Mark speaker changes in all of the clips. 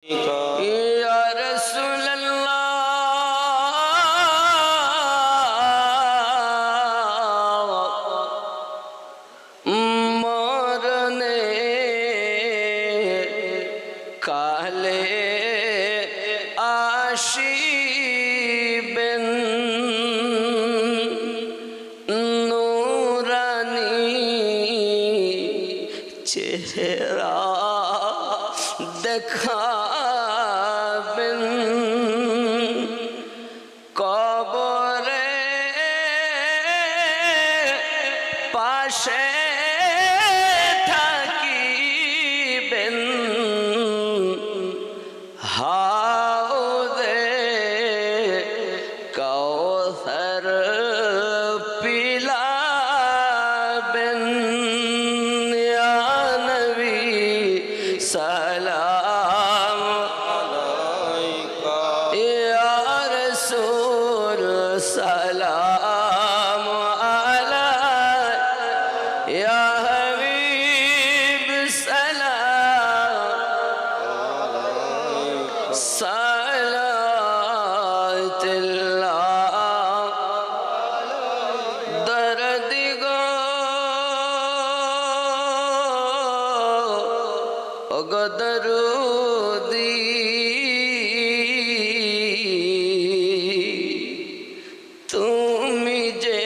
Speaker 1: या रसूल अल्लाह मरने काले आशिबेन चेहरा देखाबेन कबरे पाशे থাকিবেন হাউদে কাউসার পিলাবেন सलाम अलैका या रसूल सलाम अलैका या हबीब सलाम अलैका सलातुल्लाह दर्द गो दरूदी তুমি যে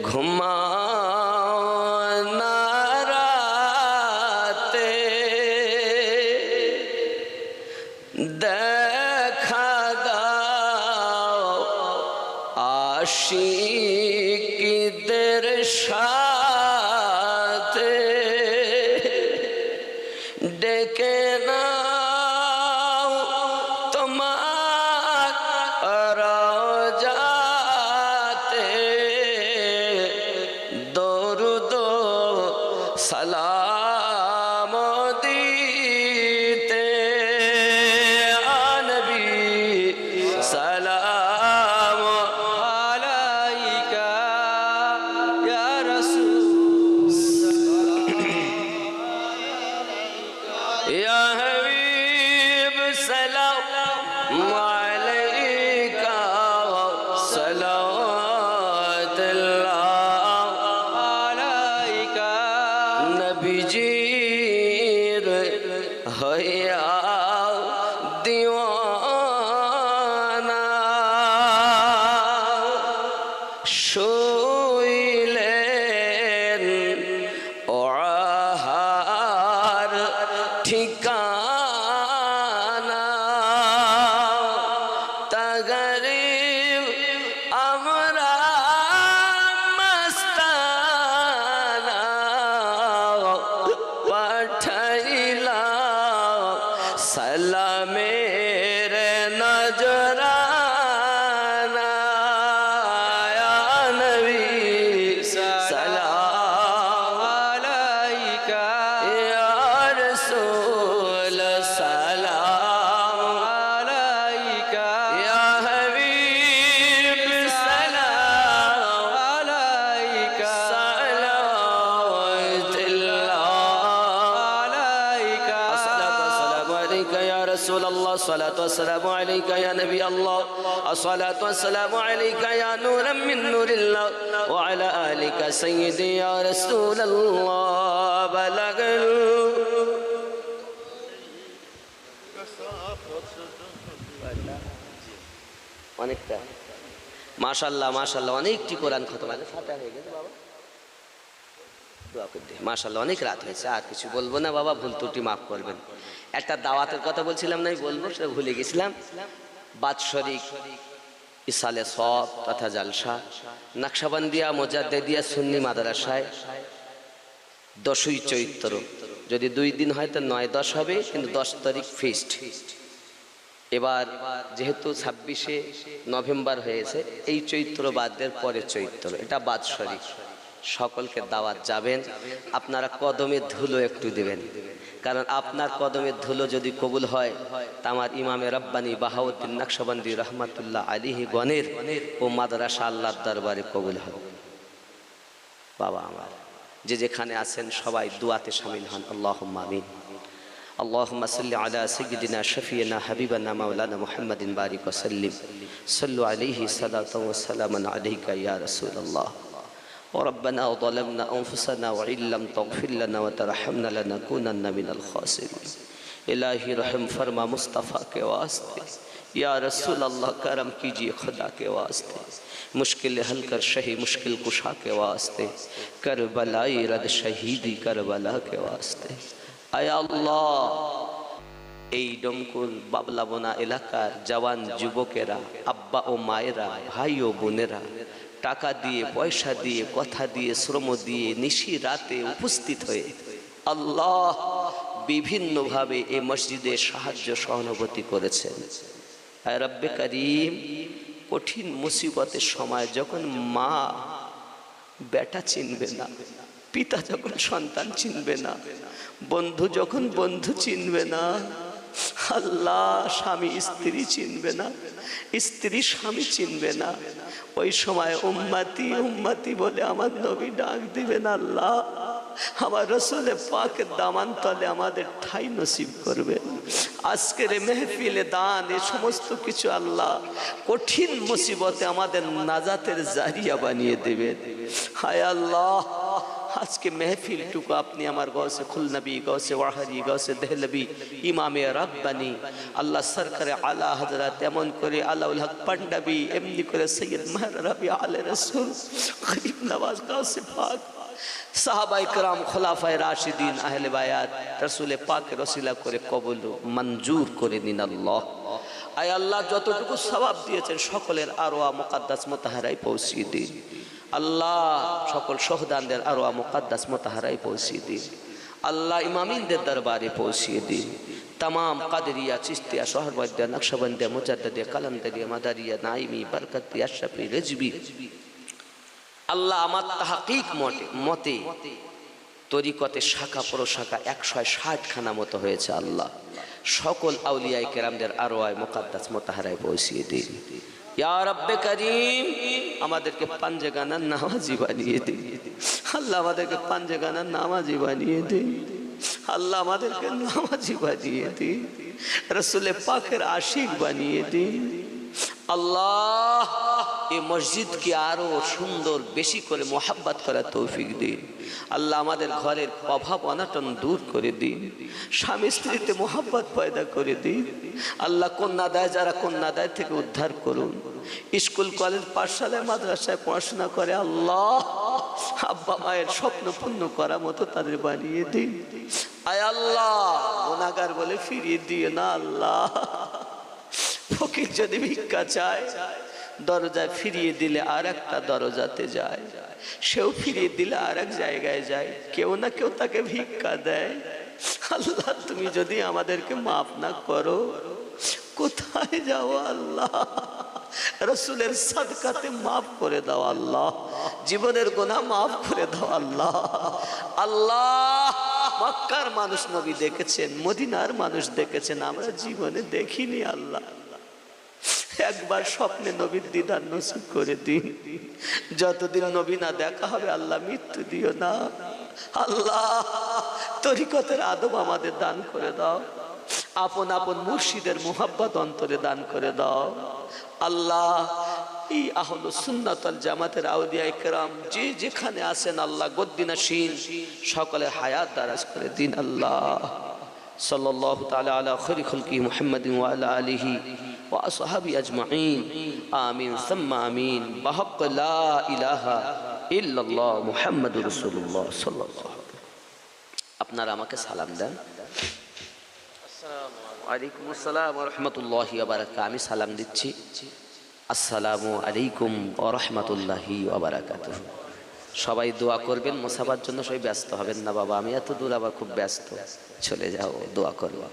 Speaker 1: ঘুমাও না রাতে দেখা দাও আশিকদের সাথে ডেকে নাও তোমার রওজাতে দরুদ সালাম দিতে নবী সালাম আলাইকা ইয়া রাসূল या हबीब सलाम अलैका सलावतुल्लाह अलैका नबीजीर हया दीवाना শুইলেন ওয়াহার ঠিকানা তগরিব আমরা মস্তানা পাঠাইলাম সালামের নজরানা ইয়া নবী সালাম আলাইকা ইয়া রাসূল সালাম আলাইকা ইয়া হাবিব সালাম আলাইকা সালাওয়াতুল্লাহ আলাইকা আসসালাতু ওয়াসসালামু আলাইকা ইয়া রাসূলুল্লাহ সালাতু ওয়াসসালামু আলাইকা ইয়া নবী আল্লাহ আসসালাতু ওয়াসসালামু আলাইকা ইয়া নূরাম মিন নূরিল্লাহ ওয়া আলা আলিকা সাইয়্যিদি ইয়া রাসূলুল্লাহ বালাগাল অনেকটা মাশাআল্লাহ মাশাআল্লাহ অনেকটি কোরআন খতম আছে ফাতিহা হয়ে গেছে বাবা দোয়া করতে মাশাআল্লাহ অনেক রাত হয়েছে আর কিছু বলবো না বাবা ভুল ত্রুটি মাফ করবেন একটা দাওয়াতের কথা বলছিলাম না বলবো সেটা ভুলে গেছিলাম বাৎসরিক ইসালে সব তথা জালসা নকশবন্দিয়া মুজাদ্দিদিয়া সুন্নি মাদ্রাসায় 10ই চৈত্র যদি 2 দিন হয় তো 9-10 হবে কিন্তু 10 তারিখ ফিস্ট এবার যেহেতু 26শে নভেম্বর হয়েছে এই চৈত্র বাদের পরে চৈত্র এটা বাৎসরিক সকলকে দাওয়াত যাবেন আপনারা কদমে ধুলো একটু দিবেন কারণ আপনার কদমের ধুলো যদি কবুল হয় তা আমার ইমামে রব্বানি বাহাউদ্দিন নকশবন্দি রহমাতুল্লাহ আলাইহি গণের ও মাদ্রাসা আল্লাহর দরবারে কবুল হবে বাবা আমার যে যেখানে আছেন সবাই দুয়াতে শামিল হন আল্লাহুম্মা আমিন اللهم صل على سيدنا شفينا حبيبنا مولانا محمد بارك وسلم صلوا عليه صلاة وسلاما عليك يا رسول الله وربنا ظلمنا أنفسنا وإن لم تغفر لنا وترحمنا لنكونن من الخاسرين الہی رحم فرما مصطفیٰ کے واسطے یا رسول اللہ کرم کیجئے خدا کے واسطے مشکل حل کر شہی مشکل کشا کے واسطے کربلائی رد شہیدی کربلا کے واسطے اے اللہ এই ডমকুল বাবলাবোনা এলাকার জওয়ান যুবকেরা আব্বা ও মায়েরা ভাই ও বোনেরা টাকা দিয়ে পয়সা দিয়ে কথা দিয়ে শ্রম দিয়ে নিশি রাতে উপস্থিত হয়ে আল্লাহ বিভিন্নভাবে এই মসজিদে সাহায্য সহানুভূতি করেছেন। আয় রব্বে করিম, কঠিন মুসিবতের সময় যখন মা বেটা চিনবে না, পিতা যখন সন্তান চিনবে না, বন্ধু যখন বন্ধু চিনবে না, আল্লাহ স্বামী স্ত্রী চিনবে না, স্ত্রী স্বামী চিনবে না, ওই সময় উম্মতি উম্মতি বলে আমার নবী ডাক দিবেন। আল্লাহ আমার রাসূলে পাকের দামান তলে আমাদের ঠাই নসিব করবেন। আজকের মেহফিলে দান এই সমস্ত কিছু আল্লাহ কঠিন মুসিবতে আমাদের নাজাতের জারিয়া বানিয়ে দেবেন। হায় আল্লাহ, আজকে মেহফিলটুকু আপনি আমার গৌসে খুলনবী, গৌসে ওয়াহারি, গৌসে দেহলবী, ইমামে রাব্বানি আল্লাহ সরকারে আলা হযরত, এমন করে আলাউল হক পান্ডাবি, এমনি করে সৈয়দ মেহরাবি আলে রাসূল, গরিব নওয়াজ গৌসে পাক, সাহাবায়ে کرام, খোলাফায়ে রাশিদিন, আহলে বায়াত রাসূলে পাকের ওসিলা করে কবুল মঞ্জুর করে নিন আল্লাহ। আয় আল্লাহ, যতটুকু সওয়াব দিয়েছেন সকলের আরওয়া মুকদ্দাস মুতাহারায় পৌঁছিয়ে দিন আল্লাহ। সকল শহীদানদের আরওয়া মুকদ্দাস মুতাহারায় পৌঁছিয়ে দিন আল্লাহ। ইমামিনদের দরবারে পৌঁছিয়ে দিন। तमाम कादरिया, चिश्तिया, सोहरवर्दिया, नक्शबंदिया, मुजद्दिदिया, कलंदरिया, मदारिया, नाइमी, बरकतिया, शफी, रिजवी আল্লাহ আমার তাহকিক মতে তরিকতে শাখা প্রশাখা 160 খানা মতো হয়েছে আল্লাহ। সকল আউলিয়ায়ে কেরামদের আরওয়ায়ে মুকদ্দাস মুতাহারায় পৌঁছিয়ে দিন ইয়া রব্বে করিম। আমাদেরকে পাঞ্জেগানার নামাজি বানিয়ে দিন আল্লাহ, আমাদেরকে পাঞ্জেগানার নামাজি বানিয়ে দিন আল্লাহ, আমাদেরকে নামাজি বানিয়ে দিন, রাসূলে পাকের আশিক বানিয়ে দিন আল্লাহ। এই মসজিদকে আরো সুন্দর বেশি করে মোহাব্বত করার তৌফিক দিন আল্লাহ। আমাদের ঘরের অভাব অনাটন দূর করে দিন, স্বামী স্ত্রীতে মোহাব্বত পয়দা করে দিন আল্লাহ। কন্যাদায় যারা কন্যাদায় থেকে উদ্ধার করুন, স্কুল কলেজ পাঠশালায় মাদ্রাসায় পড়াশোনা করে আল্লাহ আব্বা মায়ের স্বপ্ন পূর্ণ করার মতো তাদের বানিয়ে দিন। আয় আল্লাহ, গুনাহগার বলে ফিরিয়ে দিও না আল্লাহ। ফকির যদি ভিক্ষা চায়, দরজায় ফিরিয়ে দিলে আর একটা দরজাতে যায়, সেও ফিরিয়ে দিলে আর এক জায়গায় যায়, কেউ না কেউ তাকে ভিক্ষা দেয়। আল্লাহ, তুমি যদি আমাদেরকে মাফ না করো কোথায় যাও আল্লাহ? রাসূলের সাদকাতে মাফ করে দাও আল্লাহ, জীবনের গুনাহ মাফ করে দাও আল্লাহ। আল্লাহ, মক্কার মানুষ নবী দেখেছেন, মদিনার মানুষ দেখেছেন, আমরা জীবনে দেখিনি আল্লাহ। একবার স্বপ্নে নবীর দিদার নসিব করে দিন। যতদিন নবী না দেখা হবে আল্লাহ মৃত্যু দিও না আল্লাহ। তরিকতের আদব আমাদের দান করে দাও, আপন আপন মুর্শিদের মুহাব্বত অন্তরে দান করে দাও আল্লাহ। এই আহলুস সুন্নাত ওয়াল জামাতের আউলিয়ায়ে কেরাম যে যেখানে আছেন আল্লাহ, গদ্দিনাশীন সকলের হায়াত দারাজ করে দিন আল্লাহ। সাল্লাল্লাহু তাআলা আলা খায়রি খালকি মুহাম্মাদিন ওয়া আলা আলিহি ওয়া আসহাবি আজমাইন, আমিন সুম্মা আমিন। বিহাক্কি লা ইলাহা ইল্লাল্লাহ মুহাম্মাদুর রাসূলুল্লাহ সাল্লাল্লাহু আলাইহি ওয়াসাল্লাম। আপনারা আমাকে সালাম দেন। আসসালামু আলাইকুম ওয়া রাহমাতুল্লাহি ওয়া বারাকাতুহু। আমি সালাম দিচ্ছি, আসসালামু আলাইকুম ওয়া রাহমাতুল্লাহি ওয়া বারাকাতুহু। সবাই দোয়া করবেন, মুসাফার জন্য সবাই ব্যস্ত হবেন না বাবা, আমি এত দূর আবার খুব ব্যস্ত, চলে যাও, দোয়া করবো।